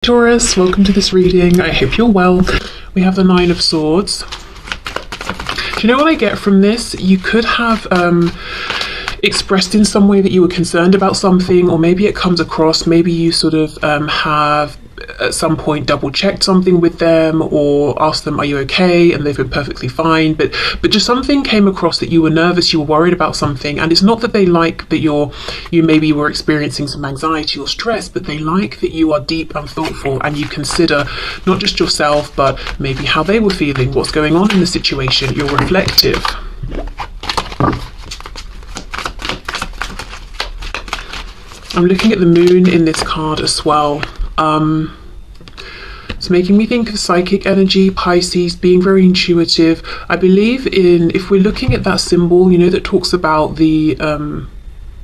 Taurus, welcome to this reading. I hope you're well. We have the Nine of Swords. Do you know what I get from this? You could have expressed in some way that you were concerned about something, or maybe it comes across, maybe you sort of have at some point double checked something with them or asked them, are you okay? And they've been perfectly fine, but just something came across that you were nervous, you were worried about something. And it's not that they like that you maybe were experiencing some anxiety or stress, but they like that you are deep and thoughtful and you consider not just yourself, but maybe how they were feeling, what's going on in the situation. You're reflective. I'm looking at the moon in this card as well. It's making me think of psychic energy, Pisces, being very intuitive. I believe if we're looking at that symbol, you know, that talks about the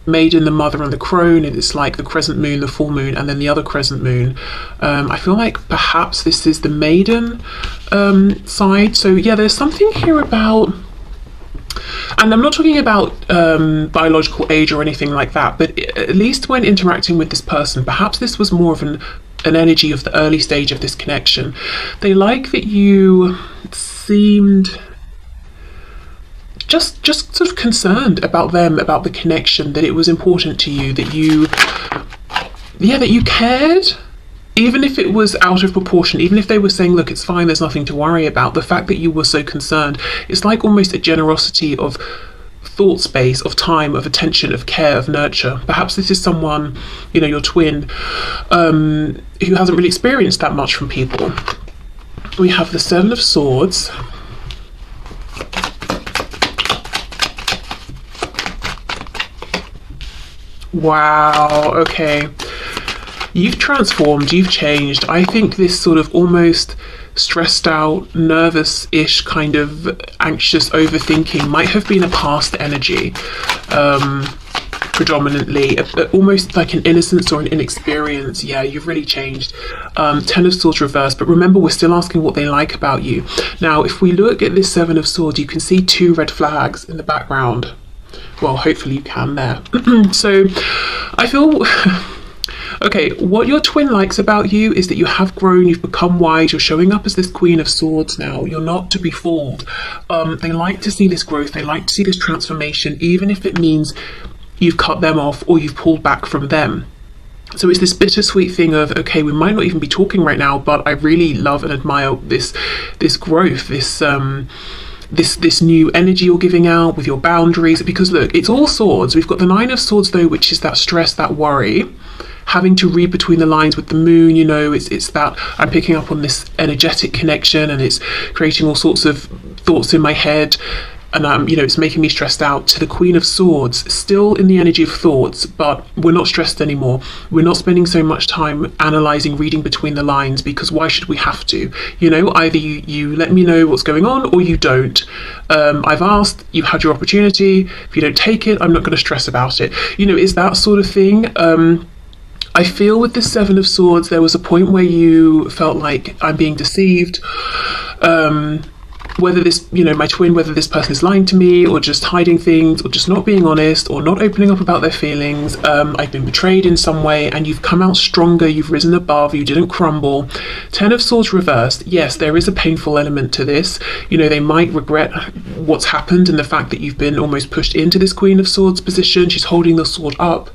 maiden, the mother, and the crone, and it's like the crescent moon, the full moon, and then the other crescent moon. I feel like perhaps this is the maiden side. So yeah, there's something here about, and I'm not talking about biological age or anything like that, but at least when interacting with this person, perhaps this was more of an energy of the early stage of this connection. They like that you seemed just sort of concerned about them, about the connection, that it was important to you, that you cared. Even if it was out of proportion, even if they were saying, look, it's fine, there's nothing to worry about, the fact that you were so concerned, it's like almost a generosity of thought space, of time, of attention, of care, of nurture. Perhaps this is someone, you know, your twin, who hasn't really experienced that much from people. We have the Seven of Swords. Wow, okay. You've transformed, you've changed. I think this sort of almost stressed out, nervous-ish kind of anxious overthinking might have been a past energy, predominantly, almost like an innocence or an inexperience. Yeah, you've really changed. Ten of Swords reversed, but remember, we're still asking what they like about you. Now, if we look at this Seven of Swords, you can see two red flags in the background. Well, hopefully you can there. So I feel... Okay, what your twin likes about you is that you have grown, you've become wise, you're showing up as this Queen of Swords now. You're not to be fooled. They like to see this growth, they like to see this transformation, even if it means you've cut them off or you've pulled back from them. So it's this bittersweet thing of, okay, we might not even be talking right now, but I really love and admire this growth, this new energy you're giving out with your boundaries. Because look, it's all swords. We've got the Nine of Swords though, which is that stress, that worry, having to read between the lines with the moon. You know, it's that I'm picking up on this energetic connection and it's creating all sorts of thoughts in my head, and you know, it's making me stressed out. To the Queen of Swords, still in the energy of thoughts, but we're not stressed anymore. We're not spending so much time analysing, reading between the lines, because why should we have to? You know, either you let me know what's going on or you don't. I've asked, you've had your opportunity. If you don't take it, I'm not going to stress about it. You know, it's that sort of thing. I feel with the Seven of Swords, there was a point where you felt like, I'm being deceived. Whether this, you know, my twin, whether this person is lying to me or just hiding things or just not being honest or not opening up about their feelings. I've been betrayed in some way, and you've come out stronger, you've risen above, you didn't crumble. Ten of Swords reversed. Yes, there is a painful element to this. You know, they might regret what's happened and the fact that you've been almost pushed into this Queen of Swords position. She's holding the sword up.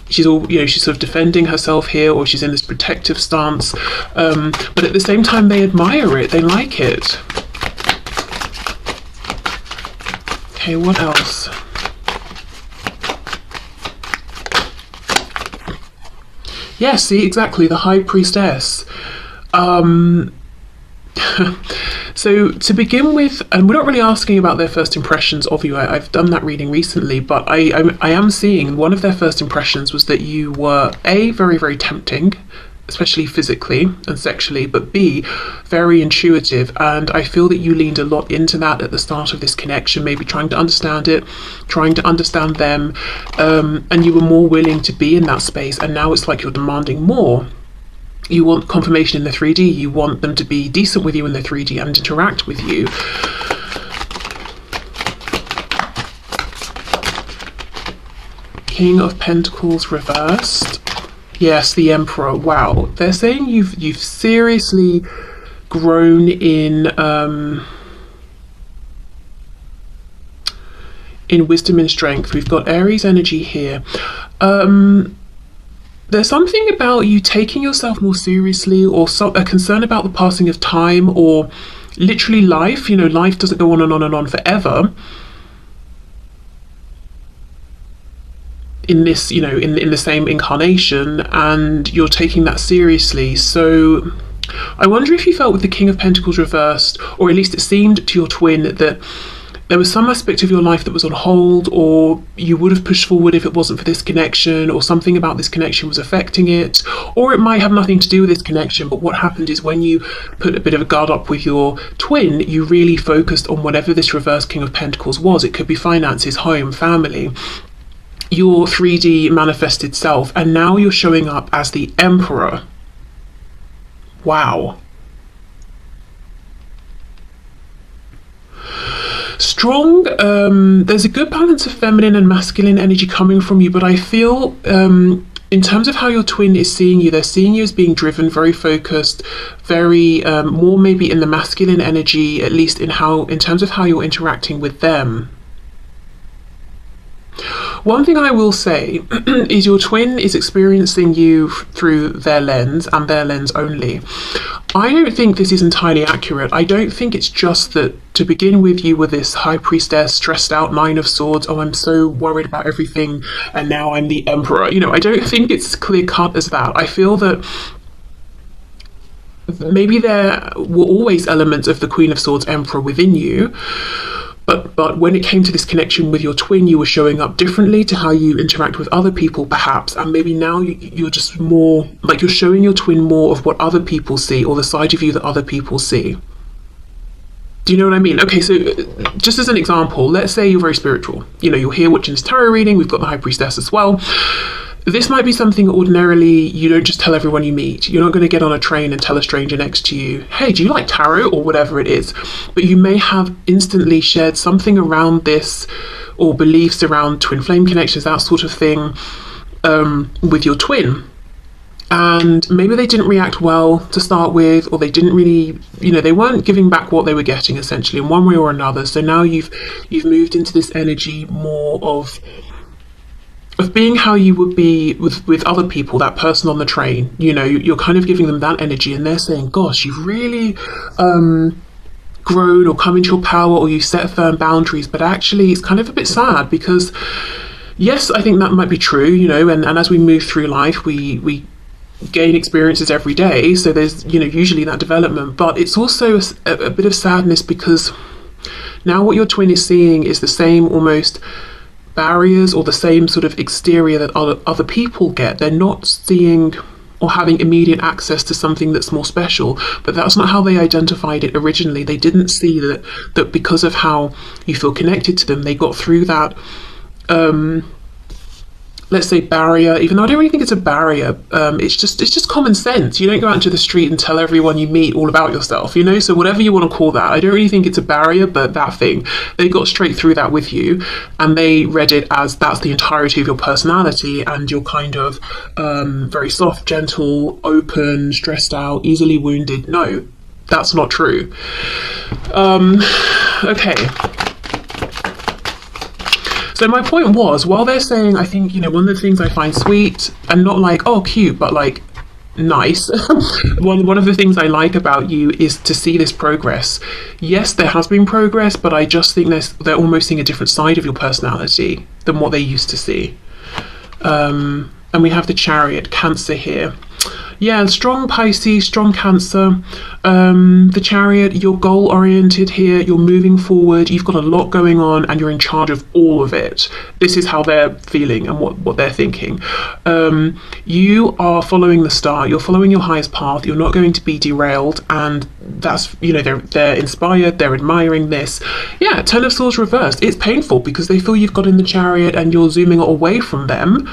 She's she's sort of defending herself here, or she's in this protective stance. But at the same time, they admire it, they like it. Okay, what else? Yeah, see, exactly, the High Priestess. So to begin with, and we're not really asking about their first impressions of you. I've done that reading recently, but I am seeing one of their first impressions was that you were A, very, very tempting, especially physically and sexually, but B, very intuitive. And I feel that you leaned a lot into that at the start of this connection, maybe trying to understand it, trying to understand them, and you were more willing to be in that space. And now it's like you're demanding more. You want confirmation in the 3D, you want them to be decent with you in the 3D and interact with you. King of Pentacles reversed. Yes, the Emperor. Wow. They're saying you've seriously grown in wisdom and strength. We've got Aries energy here. There's something about you taking yourself more seriously, or a concern about the passing of time, or literally life. You know, life doesn't go on and on and on forever. In this, you know, in the same incarnation, and you're taking that seriously. So I wonder if you felt with the King of Pentacles reversed, or at least it seemed to your twin, that there was some aspect of your life that was on hold, or you would have pushed forward if it wasn't for this connection, or something about this connection was affecting it, or it might have nothing to do with this connection, but what happened is when you put a bit of a guard up with your twin, you really focused on whatever this reverse King of Pentacles was. It could be finances, home, family, your 3D manifested self, and now you're showing up as the Emperor. Wow. Strong. There's a good balance of feminine and masculine energy coming from you, but I feel in terms of how your twin is seeing you, they're seeing you as being driven, very focused, very more maybe in the masculine energy, at least in terms of how you're interacting with them. One thing I will say is your twin is experiencing you through their lens, and their lens only. I don't think this is entirely accurate. I don't think it's just that to begin with you were this high priestess, stressed out, 9 of swords, oh, I'm so worried about everything, and now I'm the Emperor. You know, I don't think it's clear cut as that. I feel that maybe there were always elements of the Queen of Swords Emperor within you, but when it came to this connection with your twin, you were showing up differently to how you interact with other people, perhaps, and maybe now you're just more, like, you're showing your twin more of what other people see, or the side of you that other people see. Do you know what I mean? Okay, so just as an example, let's say you're very spiritual. You know, you're here watching this tarot reading, we've got the High Priestess as well. This might be something ordinarily you don't just tell everyone you meet. You're not going to get on a train and tell a stranger next to you, hey, do you like tarot, or whatever it is. But you may have instantly shared something around this, or beliefs around twin flame connections, that sort of thing, with your twin. And maybe they didn't react well to start with, or they didn't really, you know, they weren't giving back what they were getting, essentially, in one way or another. So now you've moved into this energy more of being how you would be with other people, that person on the train. You know, you're kind of giving them that energy, and they're saying, gosh, you've really grown or come into your power, or you set firm boundaries. But actually it's kind of a bit sad, because yes, I think that might be true, you know, and as we move through life, we gain experiences every day, so there's, you know, usually that development. But it's also a bit of sadness, because now what your twin is seeing is the same almost barriers, or the same sort of exterior that other people get. They're not seeing or having immediate access to something that's more special, but that's not how they identified it originally. They didn't see that because of how you feel connected to them, they got through that let's say barrier, even though I don't really think it's a barrier. It's just common sense. You don't go out into the street and tell everyone you meet all about yourself, you know, so whatever you want to call that. I don't really think it's a barrier, but that thing, they got straight through that with you, and they read it as that's the entirety of your personality, and you're kind of very soft, gentle, open, stressed out, easily wounded. No, that's not true. Okay. So my point was, while they're saying, I think, you know, one of the things I find sweet, and not like, oh, cute, but like nice, one of the things I like about you is to see this progress. Yes, there has been progress, but I just think they're almost seeing a different side of your personality than what they used to see. And we have the Chariot, Cancer here. Yeah, strong Pisces, strong Cancer. The Chariot, you're goal oriented here, you're moving forward, you've got a lot going on, and you're in charge of all of it. This is how they're feeling and what they're thinking. You are following the star, you're following your highest path, you're not going to be derailed, and that's, you know, they're inspired, they're admiring this. Yeah, Ten of Swords reversed. It's painful because they feel you've got in the Chariot and you're zooming away from them.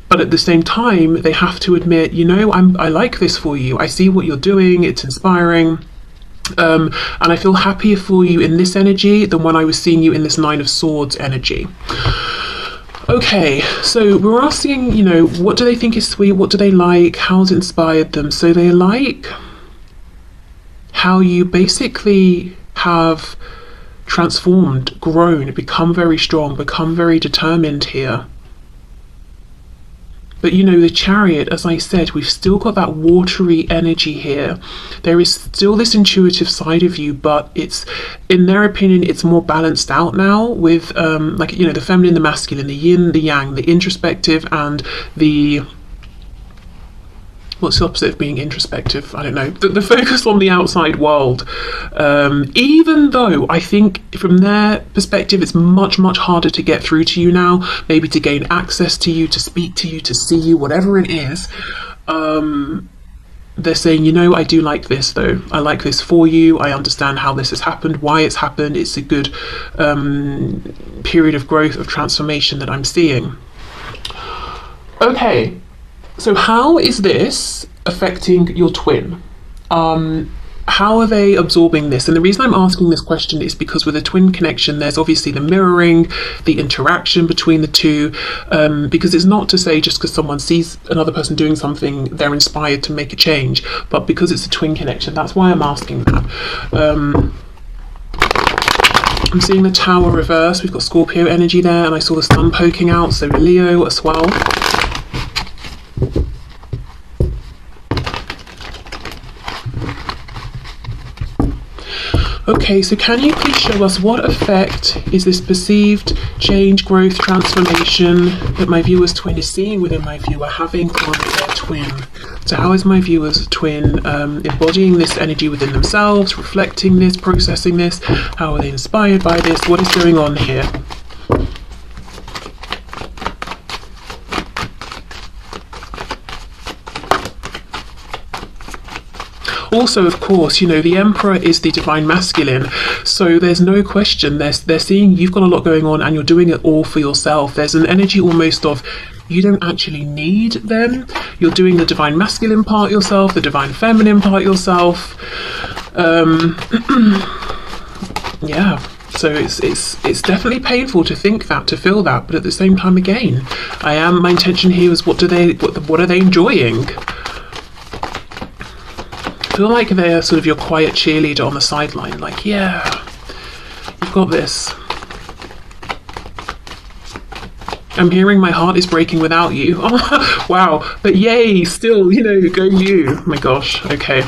But at the same time, they have to admit, you know, I like this for you. I see what you're doing. It's inspiring. And I feel happier for you in this energy than when I was seeing you in this Nine of Swords energy. Okay, so we're asking, what do they think is sweet? What do they like? How's it inspired them? So they like how you basically have transformed, grown, become very strong, become very determined here. But the Chariot, as I said, we've still got that watery energy here. There is still this intuitive side of you, but it's, in their opinion, it's more balanced out now with, the feminine, the masculine, the yin, the yang, the introspective, and the... What's the opposite of being introspective? I don't know. The focus on the outside world. Even though I think from their perspective, it's much, much harder to get through to you now, maybe to gain access to you, to speak to you, to see you, whatever it is. They're saying, I do like this though. I like this for you. I understand how this has happened, why it's happened. It's a good period of growth, of transformation that I'm seeing. Okay. So how is this affecting your twin? How are they absorbing this? And the reason I'm asking this question is because with a twin connection, there's obviously the mirroring, the interaction between the two, because it's not to say just because someone sees another person doing something, they're inspired to make a change, but because it's a twin connection, that's why I'm asking that. I'm seeing the Tower reverse. We've got Scorpio energy there, and I saw the sun poking out, so Leo as well. Okay, so can you please show us what effect is this perceived change, growth, transformation that my viewer's twin is seeing within my viewer having on their twin? So how is my viewer's twin embodying this energy within themselves, reflecting this, processing this? How are they inspired by this? What is going on here? Also, of course, the Emperor is the divine masculine, so there's no question they're seeing you've got a lot going on and you're doing it all for yourself. There's an energy almost of you don't actually need them. You're doing the divine masculine part yourself, the divine feminine part yourself. Yeah, so it's definitely painful to think that, to feel that, but at the same time, again, my intention here is what are they enjoying? I feel like they're sort of your quiet cheerleader on the sideline, like, yeah, you've got this. I'm hearing my heart is breaking without you. Oh, wow, but yay, still, go you. Oh my gosh, okay.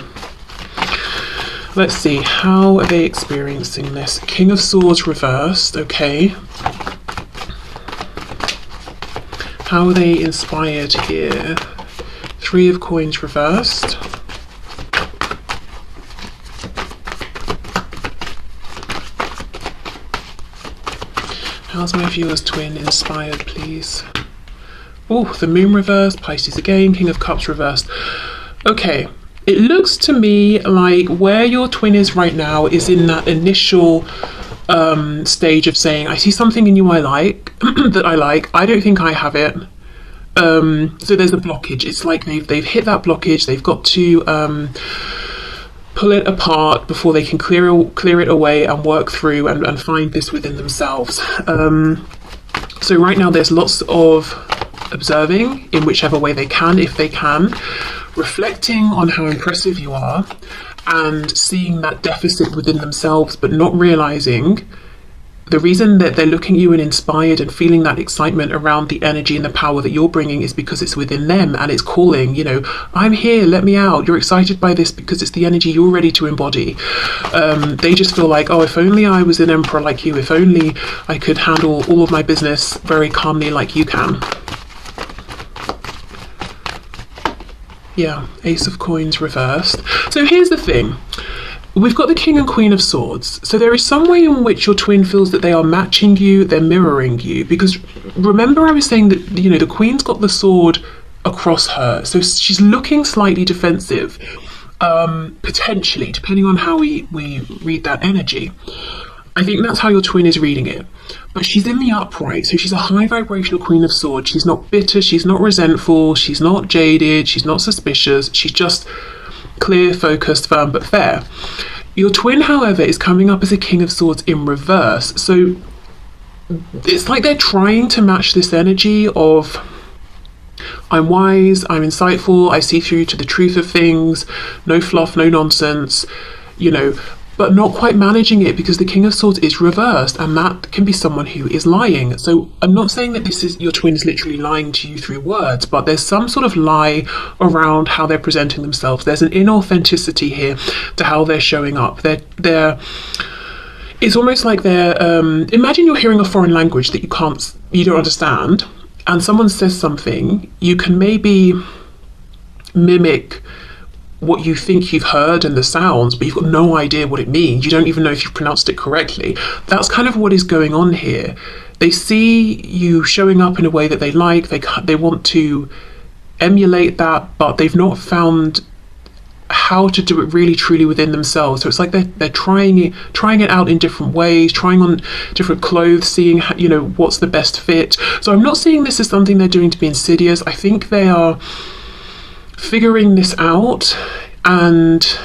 Let's see, how are they experiencing this? King of Swords reversed, okay. How are they inspired here? Three of Coins reversed. How's my viewer's twin inspired, please? Oh, the Moon reversed, Pisces again, King of Cups reversed. Okay, it looks to me like where your twin is right now is in that initial stage of saying, I see something in you I like, that I like, I don't think I have it. So there's a blockage. It's like they've hit that blockage, they've got to pull it apart before they can clear it away and work through and find this within themselves. So right now there's lots of observing in whichever way they can, if they can, reflecting on how impressive you are and seeing that deficit within themselves, but not realizing the reason that they're looking at you and inspired and feeling that excitement around the energy and the power that you're bringing is because it's within them and it's calling, I'm here, let me out. You're excited by this because it's the energy you're ready to embody. They just feel like, oh, if only I was an emperor like you, if only I could handle all of my business very calmly like you can. Yeah, Ace of Coins reversed. So here's the thing. We've got the King and Queen of Swords. So there is some way in which your twin feels that they are matching you, they're mirroring you. Because remember I was saying that, the Queen's got the sword across her. So she's looking slightly defensive, potentially, depending on how we read that energy. I think that's how your twin is reading it. But she's in the upright, so she's a high vibrational Queen of Swords. She's not bitter, she's not resentful, she's not jaded, she's not suspicious. She's just clear, focused, firm, but fair. Your twin, however, is coming up as a King of Swords in reverse. So it's like they're trying to match this energy of, I'm wise, I'm insightful, I see through to the truth of things, no fluff, no nonsense, you know, but not quite managing it because the King of Swords is reversed, and that can be someone who is lying. So I'm not saying that this is your twin is literally lying to you through words, but there's some sort of lie around how they're presenting themselves. There's an inauthenticity here to how they're showing up. It's almost like they're imagine you're hearing a foreign language that you don't understand, and someone says something. You can maybe mimic what you think you've heard and the sounds, but you've got no idea what it means. You don't even know if you've pronounced it correctly. That's kind of what is going on here. They see you showing up in a way that they like. They want to emulate that, but they've not found how to do it really truly within themselves. So it's like they're trying it out in different ways, trying on different clothes, seeing how, what's the best fit. So I'm not seeing this as something they're doing to be insidious. I think they are figuring this out, and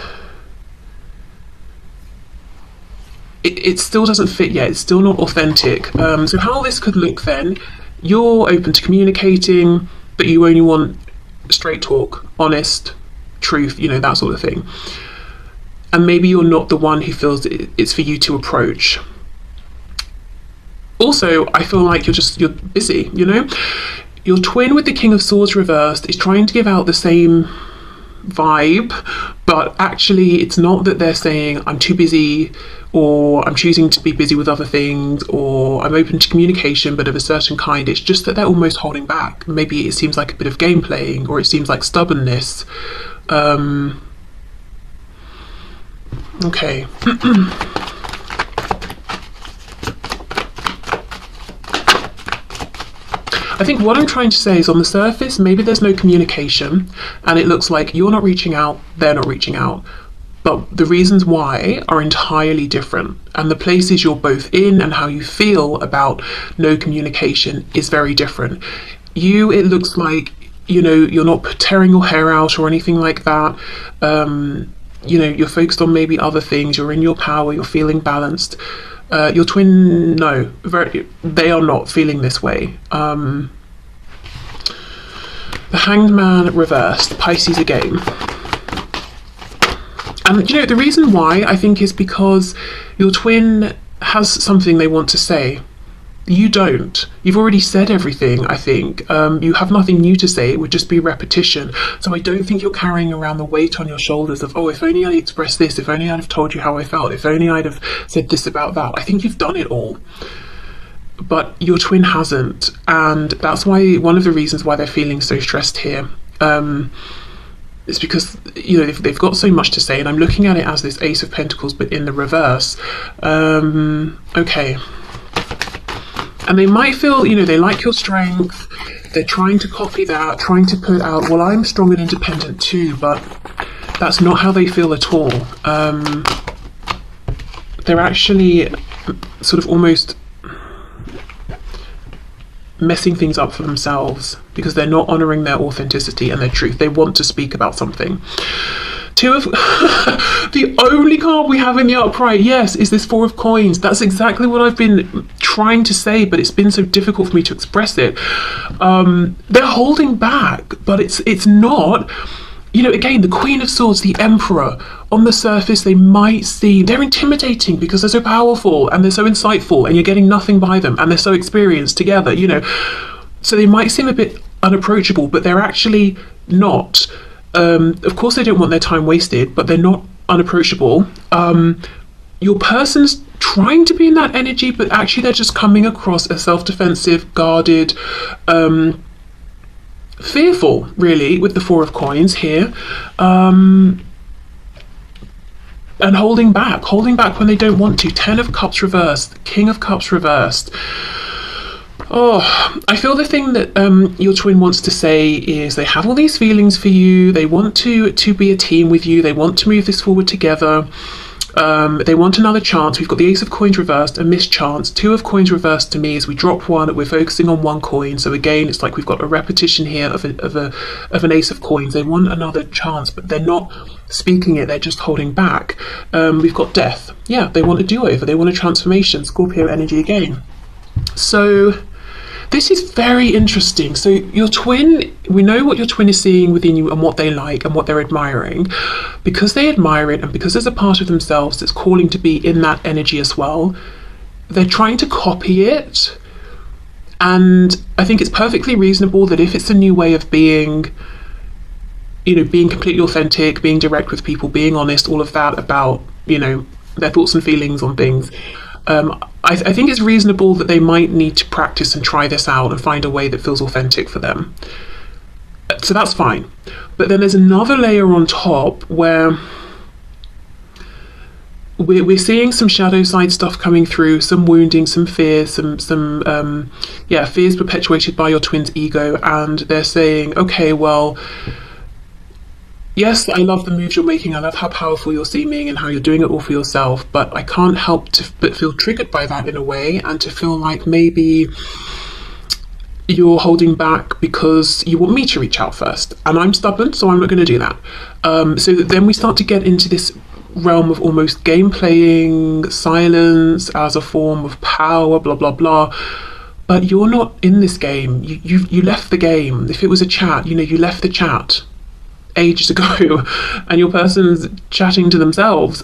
it still doesn't fit yet. It's still not authentic. So how this could look then, you're open to communicating, but you only want straight talk, honest, truth, that sort of thing. And maybe you're not the one who feels it's for you to approach. Also, I feel like you're busy, Your twin with the King of Swords reversed is trying to give out the same vibe, but actually it's not that they're saying I'm too busy, or I'm choosing to be busy with other things, or I'm open to communication but of a certain kind. It's just that they're almost holding back. Maybe it seems like a bit of game playing, or it seems like stubbornness. Okay. I think what I'm trying to say is, on the surface, maybe there's no communication and it looks like you're not reaching out, they're not reaching out. But the reasons why are entirely different. And the places you're both in and how you feel about no communication is very different. It looks like, you're not tearing your hair out or anything like that. You're focused on maybe other things, you're in your power, you're feeling balanced. Your twin, no, they are not feeling this way. The Hanged Man reversed, Pisces again. And the reason why I think is because your twin has something they want to say. You don't. You've already said everything, I think. You have nothing new to say. It would just be repetition. So I don't think you're carrying around the weight on your shoulders of, oh, if only I expressed this, if only I'd have told you how I felt, if only I'd have said this about that. I think you've done it all. But your twin hasn't. And that's why one of the reasons why they're feeling so stressed here. It's because, they've got so much to say. And I'm looking at it as this Ace of Pentacles, but in the reverse. Okay. And they might feel, they like your strength. They're trying to copy that, trying to put out, well, I'm strong and independent too, but that's not how they feel at all. They're actually sort of almost messing things up for themselves because they're not honouring their authenticity and their truth. They want to speak about something. The only card we have in the upright, yes, is this Four of Coins. That's exactly what I've been trying to say, but it's been so difficult for me to express it. They're holding back, but it's not. Again, the Queen of Swords, the Emperor, on the surface, they might seem, they're intimidating because they're so powerful and they're so insightful and you're getting nothing by them and they're so experienced together, So they might seem a bit unapproachable, but they're actually not. Of course, they don't want their time wasted, but they're not unapproachable. Your person's trying to be in that energy, but actually they're just coming across as self-defensive, guarded, fearful, really, with the Four of Coins here. And holding back when they don't want to. 10 of Cups reversed, King of Cups reversed. Oh, I feel the thing that your twin wants to say is they have all these feelings for you. They want to be a team with you. They want to move this forward together. They want another chance. We've got the Ace of Coins reversed, a missed chance. 2 of Coins reversed to me as we drop one. We're focusing on one coin. So again, it's like we've got a repetition here of an Ace of Coins. They want another chance, but they're not speaking it. They're just holding back. We've got Death. Yeah, they want a do-over. They want a transformation. Scorpio energy again. So this is very interesting. So your twin, we know what your twin is seeing within you and what they like and what they're admiring. Because they admire it and because there's a part of themselves that's calling to be in that energy as well, they're trying to copy it. And I think it's perfectly reasonable that if it's a new way of being, you know, being completely authentic, being direct with people, being honest, all of that about, you know, their thoughts and feelings on things, I think it's reasonable that they might need to practice and try this out and find a way that feels authentic for them. So that's fine. But then there's another layer on top where we're seeing some shadow side stuff coming through, some wounding, some fear, some fears perpetuated by your twin's ego, and they're saying, okay, well, yes, I love the moves you're making, I love how powerful you're seeming and how you're doing it all for yourself, but I can't help but feel triggered by that in a way, and to feel like maybe you're holding back because you want me to reach out first, and I'm stubborn, so I'm not going to do that. So then we start to get into this realm of almost game playing, silence as a form of power, blah blah blah. But you're not in this game. You left the game. If it was a chat, you know, you left the chat ages ago, and your person's chatting to themselves.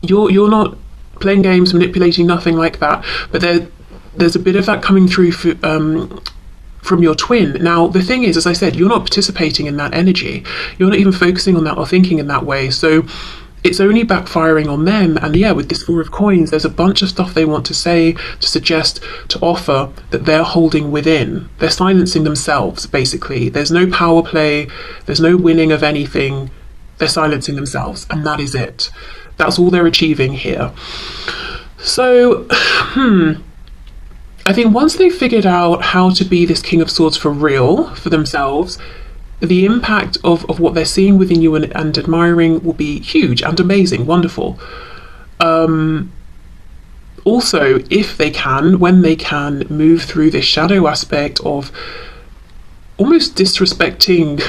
You're not playing games, manipulating, nothing like that. But there's a bit of that coming through from your twin. Now, the thing is, as I said, you're not participating in that energy. You're not even focusing on that or thinking in that way. So it's only backfiring on them. And yeah, with this Four of Coins, there's a bunch of stuff they want to say, to suggest, to offer that they're holding within. They're silencing themselves, basically. There's no power play. There's no winning of anything. They're silencing themselves. And that is it. That's all they're achieving here. So, I think once they've figured out how to be this King of Swords for real, for themselves, the impact of what they're seeing within you and admiring will be huge and amazing, wonderful. Also, if they can, when they can, move through this shadow aspect of almost disrespecting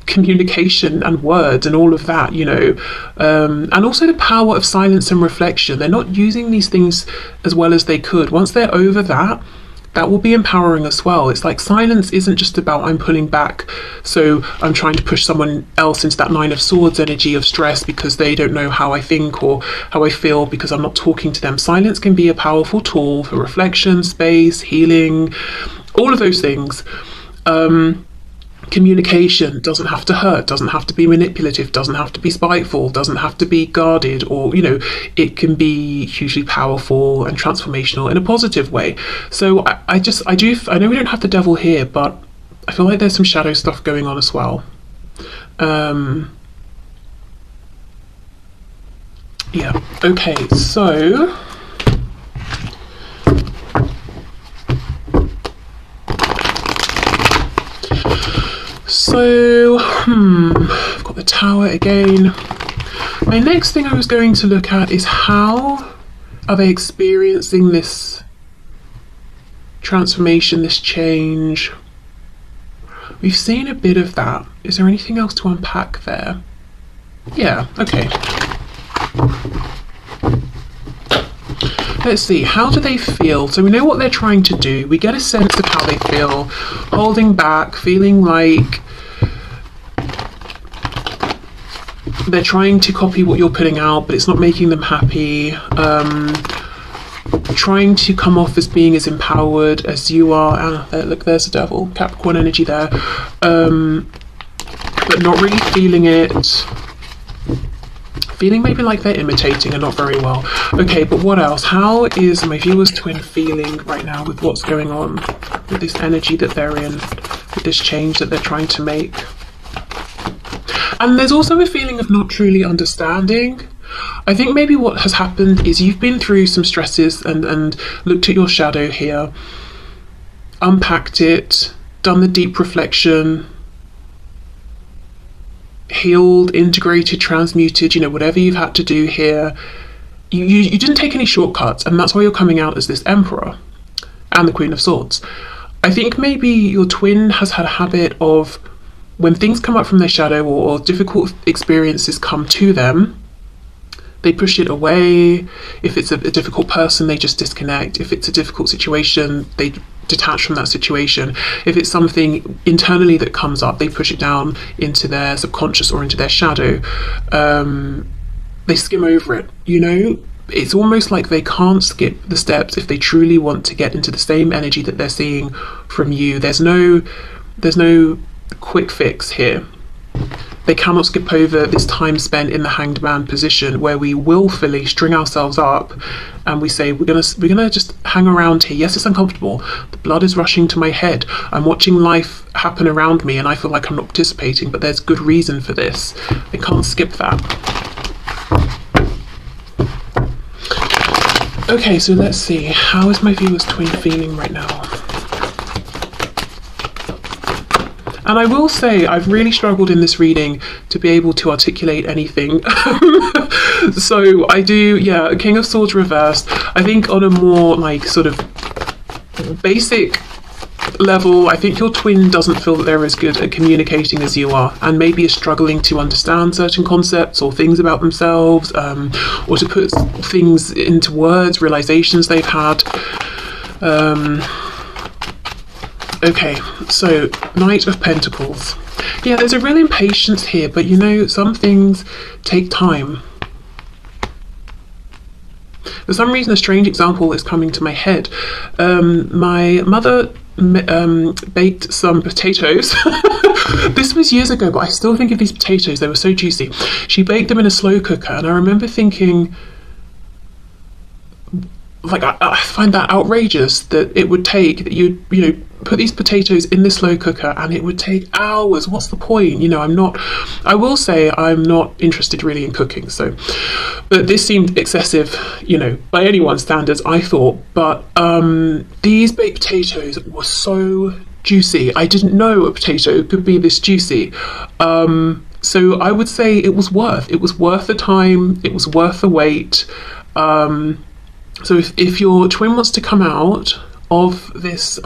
communication and words and all of that, you know, and also the power of silence and reflection. They're not using these things as well as they could. Once they're over that, that will be empowering as well. It's like silence isn't just about I'm pulling back, so I'm trying to push someone else into that Nine of Swords energy of stress because they don't know how I think or how I feel because I'm not talking to them. Silence can be a powerful tool for reflection, space, healing, all of those things. Communication doesn't have to hurt, doesn't have to be manipulative, doesn't have to be spiteful, doesn't have to be guarded, or, you know, it can be hugely powerful and transformational in a positive way. So I know we don't have the devil here, but I feel like there's some shadow stuff going on as well. Yeah, okay, so I've got the Tower again. My next thing I was going to look at is how are they experiencing this transformation, this change. We've seen a bit of that. Is there anything else to unpack there? Yeah, okay. Let's see, how do they feel? So we know what they're trying to do. We get a sense of how they feel, holding back, feeling like they're trying to copy what you're putting out, but it's not making them happy. Trying to come off as being as empowered as you are. Look, there's the devil, Capricorn energy there. But not really feeling it. Feeling maybe like they're imitating and not very well. Okay, but what else? How is my viewer's twin feeling right now with what's going on, with this energy that they're in, with this change that they're trying to make? And there's also a feeling of not truly understanding. I think maybe what has happened is you've been through some stresses and looked at your shadow here, unpacked it, done the deep reflection, healed, integrated, transmuted, you know, whatever you've had to do here. You didn't take any shortcuts, and that's why you're coming out as this Emperor and the Queen of Swords. I think maybe your twin has had a habit of, when things come up from their shadow or difficult experiences come to them, they push it away. If it's a difficult person, they just disconnect. If it's a difficult situation, they detach from that situation. If it's something internally that comes up, they push it down into their subconscious or into their shadow. They skim over it, you know. It's almost like they can't skip the steps if they truly want to get into the same energy that they're seeing from you. There's no quick fix here. They cannot skip over this time spent in the hanged man position, where we willfully string ourselves up and we say, we're gonna just hang around here. Yes, it's uncomfortable. The blood is rushing to my head. I'm watching life happen around me and I feel like I'm not participating, but there's good reason for this. They can't skip that. Okay, so let's see. How is my viewer's twin feeling right now? And I will say, I've really struggled in this reading to be able to articulate anything. So I do, yeah, King of Swords reversed. I think on a more like sort of basic level, I think your twin doesn't feel that they're as good at communicating as you are, and maybe is struggling to understand certain concepts or things about themselves, or to put things into words, realizations they've had. Okay, so Knight of Pentacles. Yeah, there's a real impatience here, but you know, some things take time. For some reason, a strange example is coming to my head. My mother baked some potatoes. This was years ago, but I still think of these potatoes. They were so juicy. She baked them in a slow cooker, and I remember thinking, like, I find that outrageous that it would take, that you know, put these potatoes in this slow cooker and it would take hours. What's the point? You know, I will say I'm not interested really in cooking, so, but this seemed excessive, you know, by anyone's standards, I thought. But these baked potatoes were so juicy. I didn't know a potato could be this juicy. So I would say it was worth the time, it was worth the wait. So if your twin wants to come out of this,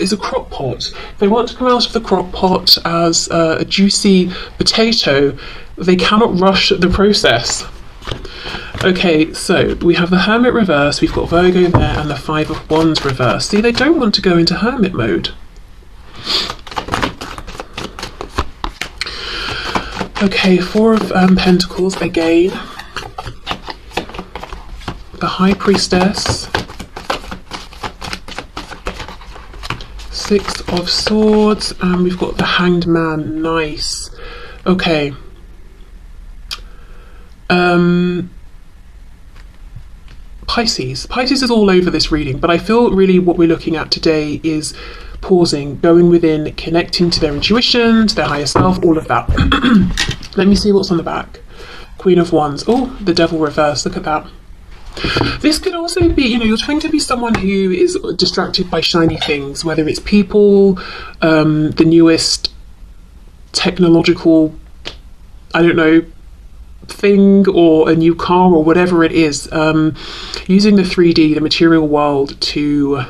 is a crock pot. If they want to come out of the crock pot as a juicy potato, they cannot rush the process. Okay, so we have the Hermit reverse, we've got Virgo there, and the Five of Wands reverse. See, they don't want to go into Hermit mode. Okay, Four of Pentacles again. The High Priestess, Six of Swords, and we've got the Hanged Man. Nice. Okay. Pisces. Pisces is all over this reading, but I feel really what we're looking at today is pausing, going within, connecting to their intuition, to their higher self, all of that. Let me see what's on the back. Queen of Wands. Oh, the Devil reverse. Look at that. This could also be, you know, you're trying to be someone who is distracted by shiny things, whether it's people, the newest technological, I don't know, thing, or a new car, or whatever it is, using the 3D, the material world, to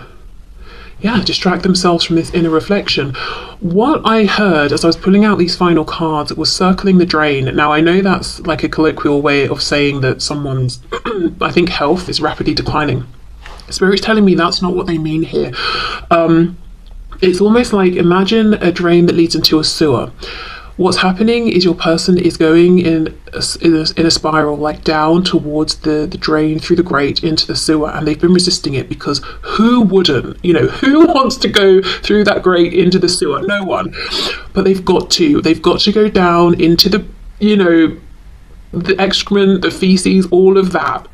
distract themselves from this inner reflection. What I heard as I was pulling out these final cards was circling the drain. Now, I know that's like a colloquial way of saying that someone's, I think, health is rapidly declining. Spirit's telling me that's not what they mean here. It's almost like, imagine a drain that leads into a sewer. What's happening is your person is going in a spiral, like down towards the drain, through the grate into the sewer, and they've been resisting it because who wouldn't? You know, who wants to go through that grate into the sewer? No one. But they've got to go down into the, you know, the excrement, the feces, all of that,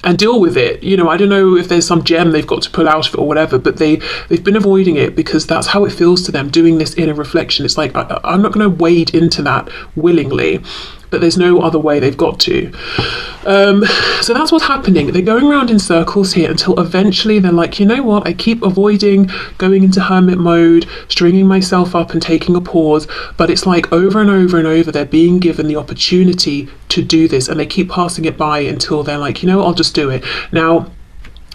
and deal with it. You know, I don't know if there's some gem they've got to pull out of it or whatever, but they've been avoiding it because that's how it feels to them, doing this inner reflection. It's like, I'm not going to wade into that willingly, but there's no other way, they've got to. So that's what's happening. They're going around in circles here until eventually they're like, you know what, I keep avoiding going into hermit mode, stringing myself up and taking a pause, but it's like over and over and over they're being given the opportunity to do this, and they keep passing it by until they're like, you know, I'll just do it. Now,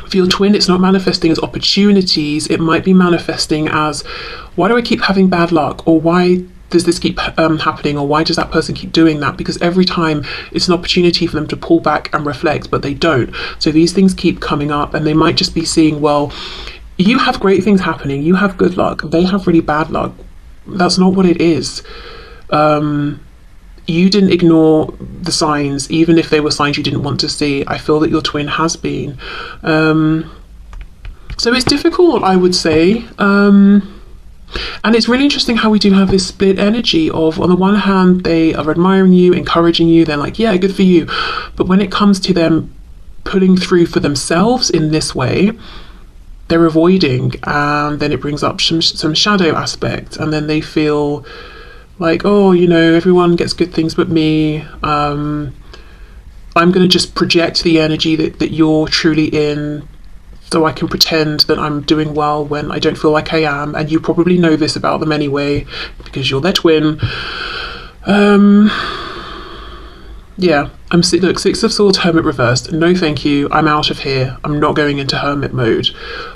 for your twin, it's not manifesting as opportunities, it might be manifesting as, why do I keep having bad luck? Or why does this keep happening, or why does that person keep doing that? Because every time it's an opportunity for them to pull back and reflect, but they don't. So these things keep coming up, and they might just be seeing, well, you have great things happening, you have good luck, they have really bad luck. That's not what it is. You didn't ignore the signs, even if they were signs you didn't want to see. I feel that your twin has been. So it's difficult, I would say. And it's really interesting how we do have this split energy of, on the one hand, they are admiring you, encouraging you, they're like, yeah, good for you. But when it comes to them pulling through for themselves in this way, they're avoiding, and then it brings up some shadow aspect, and then they feel like, oh, you know, everyone gets good things but me. I'm going to just project the energy that you're truly in, so I can pretend that I'm doing well when I don't feel like I am. And you probably know this about them anyway, because you're their twin. Yeah, look, Six of Swords, Hermit reversed. No thank you, I'm out of here. I'm not going into Hermit mode.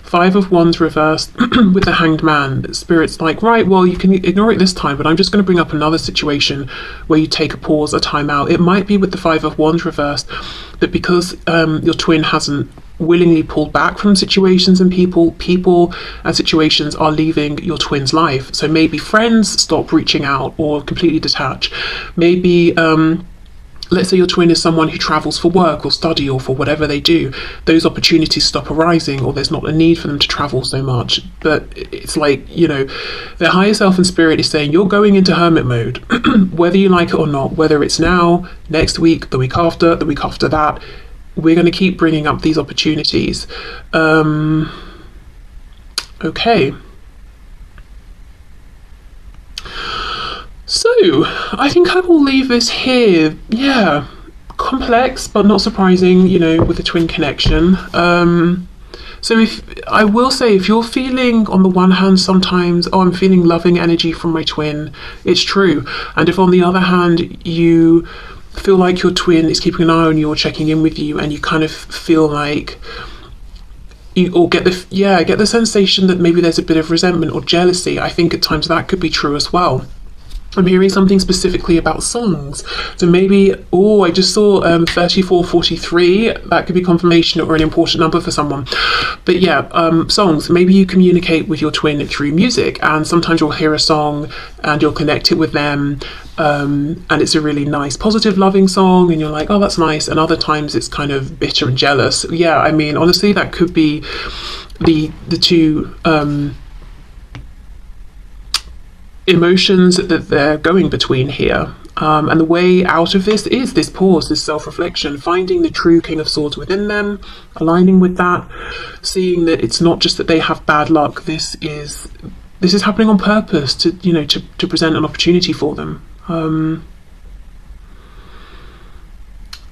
Five of Wands reversed with the Hanged Man. Spirit's like, right, well, you can ignore it this time, but I'm just going to bring up another situation where you take a pause, a time out. It might be with the Five of Wands reversed that because your twin hasn't willingly pulled back from situations and people and situations are leaving your twin's life. So maybe friends stop reaching out or completely detach. Maybe let's say your twin is someone who travels for work or study or for whatever they do. Those opportunities stop arising, or there's not a need for them to travel so much. But it's like, you know, their higher self and spirit is saying you're going into hermit mode, whether you like it or not, whether it's now, next week, the week after that. We're going to keep bringing up these opportunities. Okay. So, I think I will leave this here. Yeah, complex, but not surprising, you know, with the twin connection. So I will say, if you're feeling, on the one hand, sometimes, oh, I'm feeling loving energy from my twin, it's true. And if on the other hand, you feel like your twin is keeping an eye on you or checking in with you, and you kind of feel like get the sensation that maybe there's a bit of resentment or jealousy, I think at times that could be true as well. I'm hearing something specifically about songs. So maybe, oh, I just saw 3443. That could be confirmation or an important number for someone. But yeah, songs. Maybe you communicate with your twin through music, and sometimes you'll hear a song and you'll connect it with them. And it's a really nice, positive, loving song, and you're like, oh, that's nice. And other times it's kind of bitter and jealous. Yeah, I mean, honestly, that could be the two emotions that they're going between here. And the way out of this is this pause, this self-reflection, finding the true King of Swords within them, aligning with that, seeing that it's not just that they have bad luck. This is happening on purpose to, you know, to present an opportunity for them.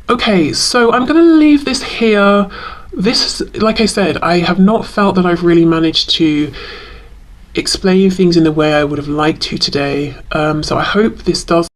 Okay, so I'm going to leave this here. This, like I said, I have not felt that I've really managed to explain things in the way I would have liked to today. So I hope this does